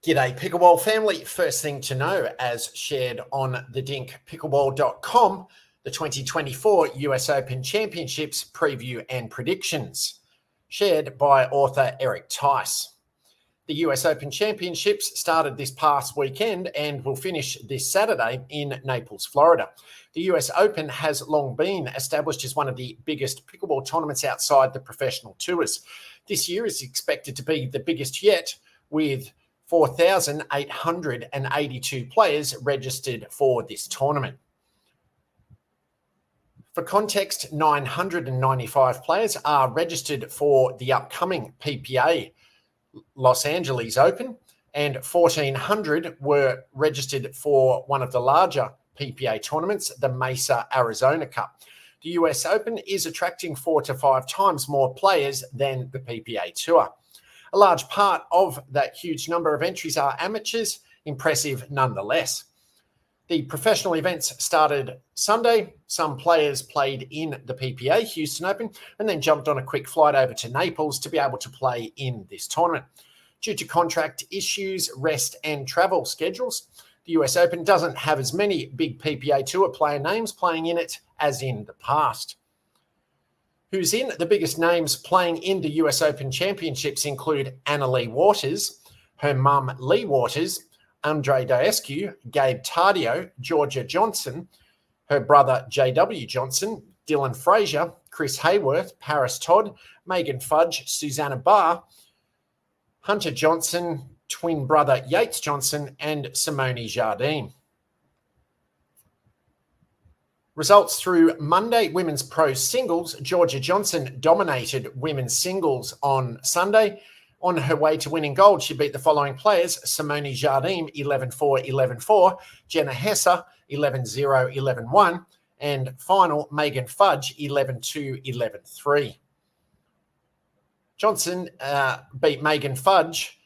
G'day Pickleball family. First thing to know, as shared on the dinkpickleball.com, the 2024 US Open Championships preview and predictions, shared by author Eric Tice. The US Open Championships started this past weekend and will finish this Saturday in Naples, Florida. The US Open has long been established as one of the biggest pickleball tournaments outside the professional tours. This year is expected to be the biggest yet, with 4,882 players registered for this tournament. For context, 995 players are registered for the upcoming PPA Los Angeles Open, and 1,400 were registered for one of the larger PPA tournaments, the Mesa Arizona Cup. The US Open is attracting 4 to 5 times more players than the PPA Tour. A large part of that huge number of entries are amateurs, impressive nonetheless. The professional events started Sunday. Some players played in the PPA Houston Open and then jumped on a quick flight over to Naples to be able to play in this tournament. Due to contract issues, rest and travel schedules, the US Open doesn't have as many big PPA Tour player names playing in it as in the past. Who's in? The biggest names playing in the US Open Championships include Anna Leigh Waters, her mum Lee Waters, Andre Diescu, Gabe Tardio, Georgia Johnson, her brother JW Johnson, Dylan Frazier, Chris Hayworth, Paris Todd, Megan Fudge, Susanna Barr, Hunter Johnson, twin brother Yates Johnson, and Simone Jardine. Results through Monday, women's pro singles. Georgia Johnson dominated women's singles on Sunday. On her way to winning gold, she beat the following players: Simone Jardine 11-4, 11-4, Jenna Hesse 11-0, 11-1, and final Megan Fudge 11-2, 11-3. Johnson beat Megan Fudge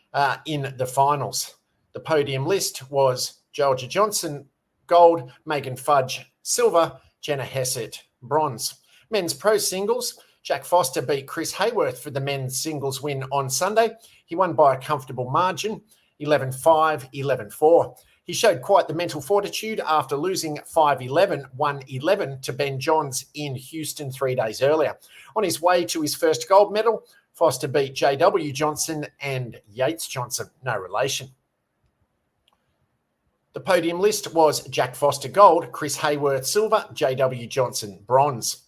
in the finals. The podium list was Georgia Johnson gold, Megan Fudge silver, Jenna Hesse bronze. Men's pro singles, Jack Foster beat Chris Hayworth for the men's singles win on Sunday. He won by a comfortable margin, 11-5, 11-4. He showed quite the mental fortitude after losing 5-11, 1-11 to Ben Johns in Houston 3 days earlier. On his way to his first gold medal, Foster beat JW Johnson and Yates Johnson, no relation. The podium list was Jack Foster gold, Chris Hayworth silver, JW Johnson bronze.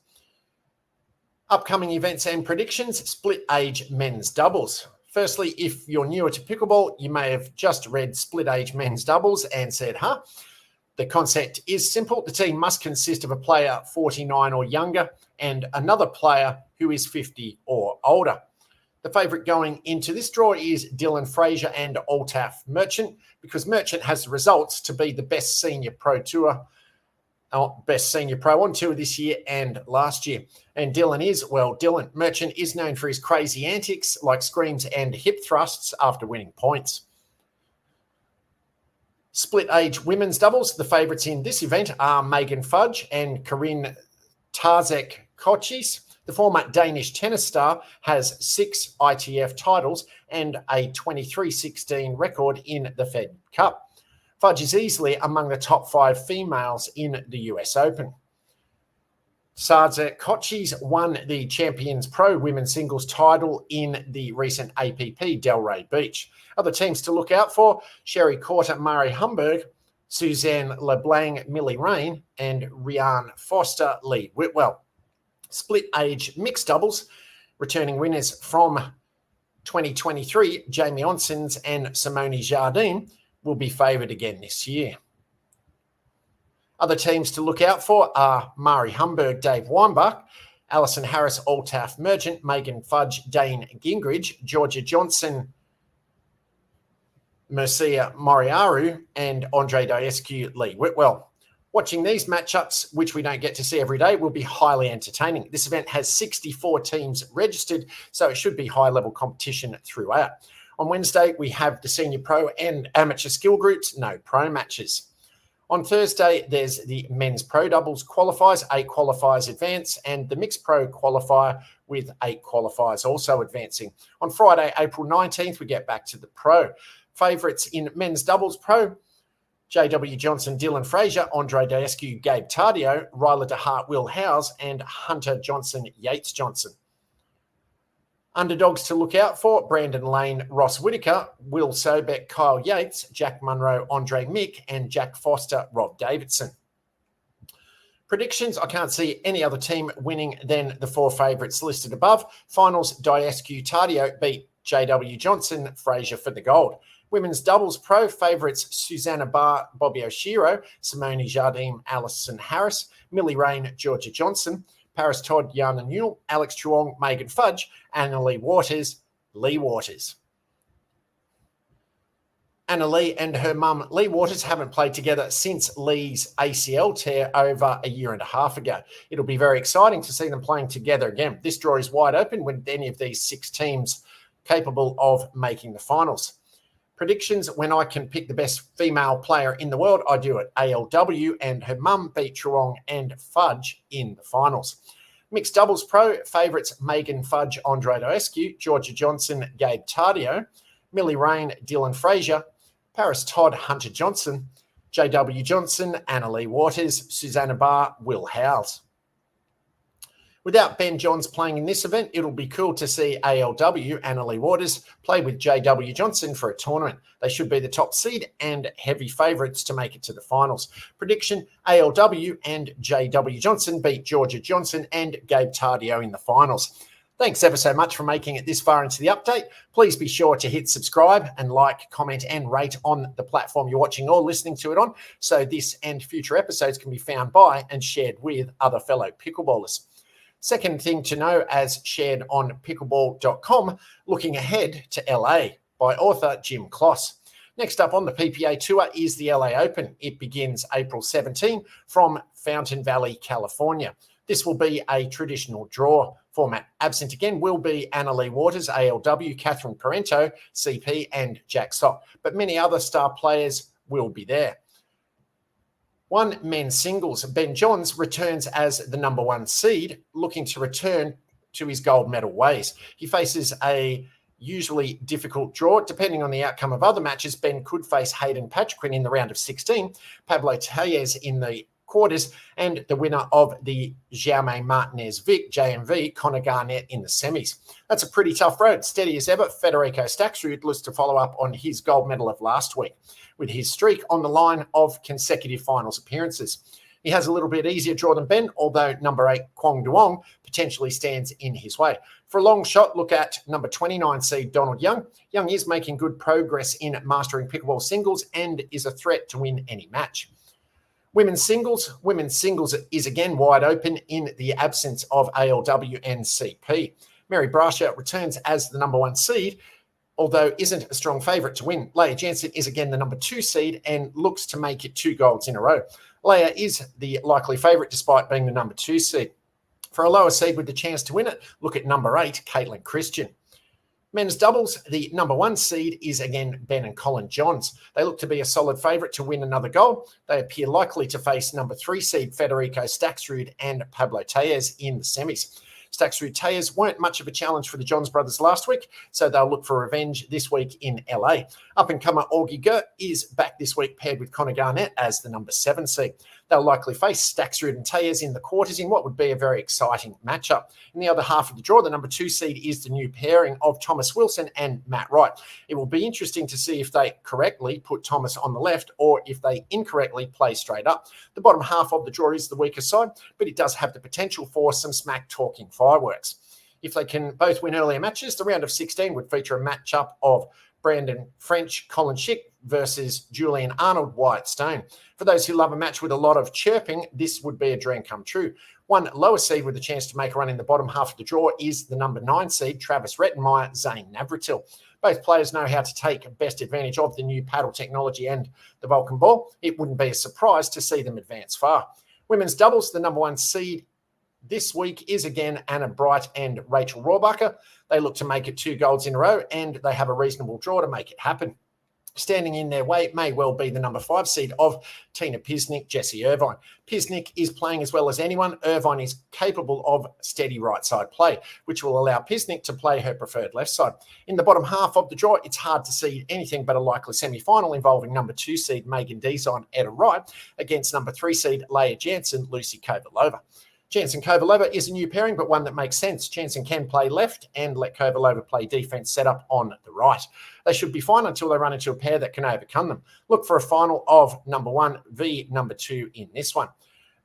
Upcoming events and predictions: split age men's doubles. Firstly, if you're newer to pickleball, you may have just read split age men's doubles and said, huh? The concept is simple. The team must consist of a player 49 or younger and another player who is 50 or older. The favourite going into this draw is Dylan Frazier and Altaf Merchant, because Merchant has the results to be the best senior pro on tour this year and last year. And Merchant is known for his crazy antics like screams and hip thrusts after winning points. Split age women's doubles. The favourites in this event are Megan Fudge and Corinne Tarzek-Kochis. The former Danish tennis star has 6 ITF titles and a 23-16 record in the Fed Cup. Fudge is easily among the top 5 females in the US Open. Tarzek-Kochis won the Champions Pro Women's Singles title in the recent APP Delray Beach. Other teams to look out for: Sherry Courter, Mari Humberg, Suzanne LeBlanc, Millie Rain, and Rianne Foster, Lee Whitwell. Split age mixed doubles, returning winners from 2023, Jamie Onsens and Simone Jardine, will be favoured again this year. Other teams to look out for are Mari Humberg, Dave Weinbach, Alison Harris, Altaf Merchant, Megan Fudge, Dane Gingrich, Georgia Johnson, Mircea Moriaru, and Andre Diescu, Lee Whitwell. Watching these matchups, which we don't get to see every day, will be highly entertaining. This event has 64 teams registered, so it should be high-level competition throughout. On Wednesday, we have the senior pro and amateur skill groups, no pro matches. On Thursday, there's the men's pro doubles qualifiers, 8 qualifiers advance, and the mixed pro qualifier with 8 qualifiers also advancing. On Friday, April 19th, we get back to the pro. Favourites in men's doubles pro, JW Johnson, Dylan Frazier, Andre Daescu, Gabe Tardio, Ryler DeHart, Will Howes, and Hunter Johnson, Yates Johnson. Underdogs to look out for, Brandon Lane, Ross Whitaker, Will Sobeck, Kyle Yates, Jack Munro, Andre Mick, and Jack Foster, Rob Davidson. Predictions, I can't see any other team winning than the 4 favourites listed above. Finals, Daescu Tardio beat JW Johnson, Frazier for the gold. Women's doubles pro favourites Susanna Barr, Bobby Oshiro, Simone Jardim, Alison Harris, Millie Rain, Georgia Johnson, Paris Todd, Yana Newell, Alex Truong, Megan Fudge, Anna Lee Waters, Lee Waters. Anna Lee and her mum, Lee Waters, haven't played together since Lee's ACL tear over a year and a half ago. It'll be very exciting to see them playing together again. This draw is wide open with any of these 6 teams capable of making the finals. Predictions, when I can pick the best female player in the world, I do it. ALW and her mum beat Truong and Fudge in the finals. Mixed doubles pro, favourites Megan Fudge, Andre Daescu, Georgia Johnson, Gabe Tardio, Millie Rain, Dylan Frazier, Paris Todd, Hunter Johnson, JW Johnson, Anna Lee Waters, Susanna Barr, Will Howes. Without Ben Johns playing in this event, it'll be cool to see ALW, Anna Lee Waters, play with JW Johnson for a tournament. They should be the top seed and heavy favourites to make it to the finals. Prediction, ALW and JW Johnson beat Georgia Johnson and Gabe Tardio in the finals. Thanks ever so much for making it this far into the update. Please be sure to hit subscribe and like, comment and rate on the platform you're watching or listening to it on, so this and future episodes can be found by and shared with other fellow pickleballers. Second thing to know, as shared on pickleball.com, looking ahead to LA by author Jim Kloss. Next up on the PPA Tour is the LA Open. It begins April 17 from Fountain Valley, California. This will be a traditional draw format. Absent again will be Anna Lee Waters, ALW, Catherine Parento, CP, and Jack Sock. But many other star players will be there. One men's singles, Ben Johns returns as the number 1 seed, looking to return to his gold medal ways. He faces a usually difficult draw. Depending on the outcome of other matches, Ben could face Hayden Patriquin in the round of 16, Pablo Tellez in the quarters, and the winner of the Jaume Martinez Vic JMV, Connor Garnett, in the semis. That's a pretty tough road. Steady as ever, Federico Staksrud looks to follow up on his gold medal of last week, with his streak on the line of consecutive finals appearances. He has a little bit easier draw than Ben, although number 8, Kwong Duong, potentially stands in his way. For a long shot, look at number 29 seed, Donald Young. Young is making good progress in mastering pickleball singles and is a threat to win any match. Women's singles is again wide open in the absence of ALW and CP. Mary Brasher returns as the number 1 seed, although isn't a strong favourite to win. Leah Jansen is again the number 2 seed and looks to make it 2 golds in a row. Leah is the likely favourite despite being the number 2 seed. For a lower seed with the chance to win it, look at number 8, Caitlin Christian. Men's doubles, the number 1 seed is again Ben and Colin Johns. They look to be a solid favourite to win another gold. They appear likely to face number 3 seed Federico Staksrud and Pablo Tellez in the semis. Staksrud Tellez weren't much of a challenge for the Johns brothers last week, so they'll look for revenge this week in LA. Up-and-comer Augie Gert is back this week paired with Connor Garnett as the number 7 seed. They'll likely face Staksrud and Tellez in the quarters in what would be a very exciting matchup. In the other half of the draw, the number 2 seed is the new pairing of Thomas Wilson and Matt Wright. It will be interesting to see if they correctly put Thomas on the left or if they incorrectly play straight up. The bottom half of the draw is the weaker side, but it does have the potential for some smack-talking fireworks. If they can both win earlier matches, the round of 16 would feature a matchup of Brandon French, Colin Schick versus Julian Arnold, Wyatt Stone. For those who love a match with a lot of chirping, this would be a dream come true. One lower seed with a chance to make a run in the bottom half of the draw is the number 9 seed, Travis Rettenmeyer, Zane Navratil. Both players know how to take best advantage of the new paddle technology and the Vulcan ball. It wouldn't be a surprise to see them advance far. Women's doubles, the number 1 seed this week is again Anna Bright and Rachel Rohrbacher. They look to make it 2 golds in a row, and they have a reasonable draw to make it happen. Standing in their way may well be the number 5 seed of Tina Pisnik, Jessie Irvine. Pisnik is playing as well as anyone. Irvine is capable of steady right side play, which will allow Pisnik to play her preferred left side. In the bottom half of the draw, it's hard to see anything but a likely semi-final involving number 2 seed Megan Dees on Etta Wright against number 3 seed Leah Jansen, Lucy Kovalova. Jansen-Kovalova is a new pairing, but one that makes sense. Jansen can play left and let Kovalova play defense set up on the right. They should be fine until they run into a pair that can overcome them. Look for a final of number 1 v number 2 in this one.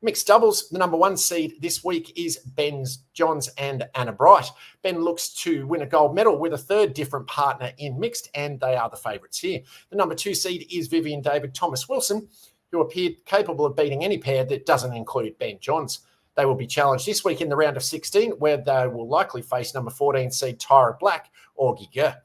Mixed doubles, the number 1 seed this week is Ben Johns and Anna Bright. Ben looks to win a gold medal with a third different partner in mixed, and they are the favourites here. The number 2 seed is Vivian David Thomas Wilson, who appeared capable of beating any pair that doesn't include Ben Johns. They will be challenged this week in the round of 16, where they will likely face number 14 seed Tyra Black or Giga.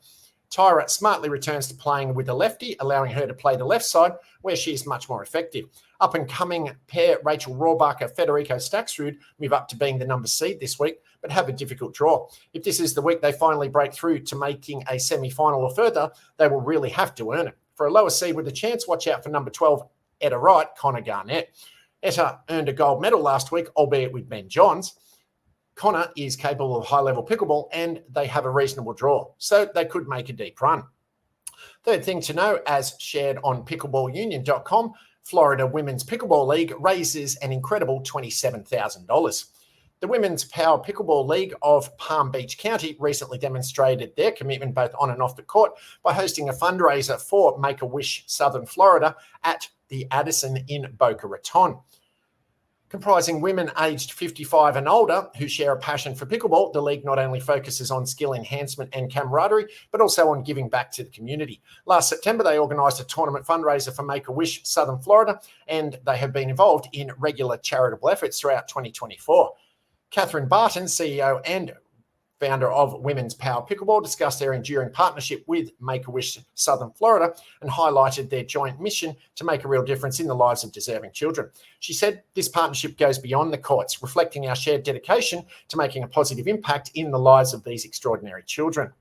Tyra smartly returns to playing with the lefty, allowing her to play the left side, where she is much more effective. Up-and-coming pair Rachel Rohrbacher, Federico Staksrud move up to being the number seed this week, but have a difficult draw. If this is the week they finally break through to making a semi-final or further, they will really have to earn it. For a lower seed with a chance, watch out for number 12, Etta Wright, Connor Garnett. Etta earned a gold medal last week, albeit with Ben Johns. Connor is capable of high-level pickleball, and they have a reasonable draw, so they could make a deep run. Third thing to know, as shared on pickleballunion.com, Florida Women's Pickleball League raises an incredible $27,000. The Women's Power Pickleball League of Palm Beach County recently demonstrated their commitment both on and off the court by hosting a fundraiser for Make-A-Wish Southern Florida at the Addison in Boca Raton. Comprising women aged 55 and older who share a passion for pickleball, the league not only focuses on skill enhancement and camaraderie, but also on giving back to the community. Last September, they organised a tournament fundraiser for Make-A-Wish Southern Florida, and they have been involved in regular charitable efforts throughout 2024. Catherine Barton, CEO and founder of Women's Power Pickleball, discussed their enduring partnership with Make-A-Wish Southern Florida and highlighted their joint mission to make a real difference in the lives of deserving children. She said, "This partnership goes beyond the courts, reflecting our shared dedication to making a positive impact in the lives of these extraordinary children."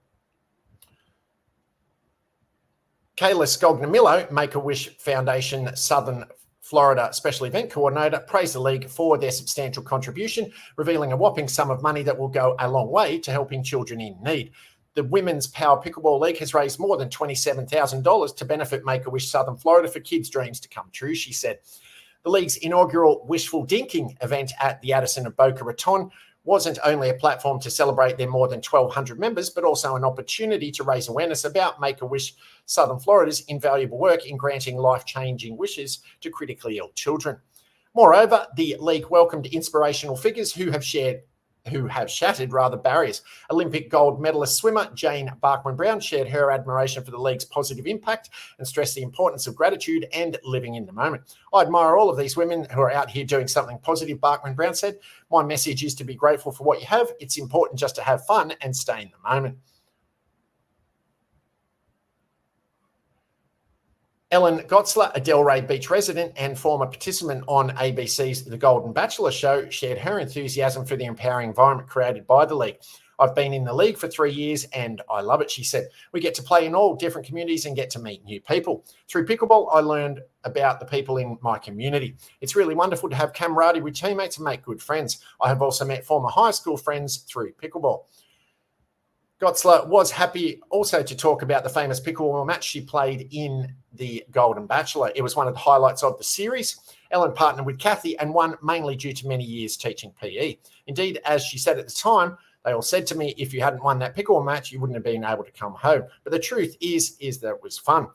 Kayla Scognamillo, Make-A-Wish Foundation Southern Florida Special Event Coordinator, praised the league for their substantial contribution, revealing a whopping sum of money that will go a long way to helping children in need. The Women's Power Pickleball League has raised more than $27,000 to benefit Make-A-Wish Southern Florida for kids' dreams to come true, she said. The league's inaugural Wishful Dinking event at the Addison of Boca Raton wasn't only a platform to celebrate their more than 1,200 members, but also an opportunity to raise awareness about Make-A-Wish Southern Florida's invaluable work in granting life-changing wishes to critically ill children. Moreover, the league welcomed inspirational figures who have shattered barriers. Olympic gold medalist swimmer Jane Barkman-Brown shared her admiration for the league's positive impact and stressed the importance of gratitude and living in the moment. "I admire all of these women who are out here doing something positive," Barkman-Brown said. "My message is to be grateful for what you have. It's important just to have fun and stay in the moment." Ellen Gotzler, a Delray Beach resident and former participant on ABC's The Golden Bachelor show, shared her enthusiasm for the empowering environment created by the league. "I've been in the league for 3 years and I love it," she said. "We get to play in all different communities and get to meet new people. Through pickleball, I learned about the people in my community. It's really wonderful to have camaraderie with teammates and make good friends. I have also met former high school friends through pickleball." Gotzler was happy also to talk about the famous pickleball match she played in The Golden Bachelor. It was one of the highlights of the series. Ellen partnered with Kathy and won mainly due to many years teaching PE. Indeed, as she said at the time, "They all said to me, if you hadn't won that pickleball match, you wouldn't have been able to come home. But the truth is that it was fun."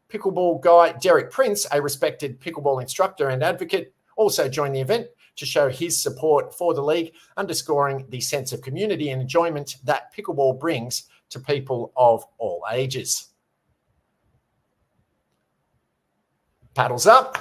Pickleball guy Derek Prince, a respected pickleball instructor and advocate, also joined the event to show his support for the league, underscoring the sense of community and enjoyment that pickleball brings to people of all ages. Paddles up.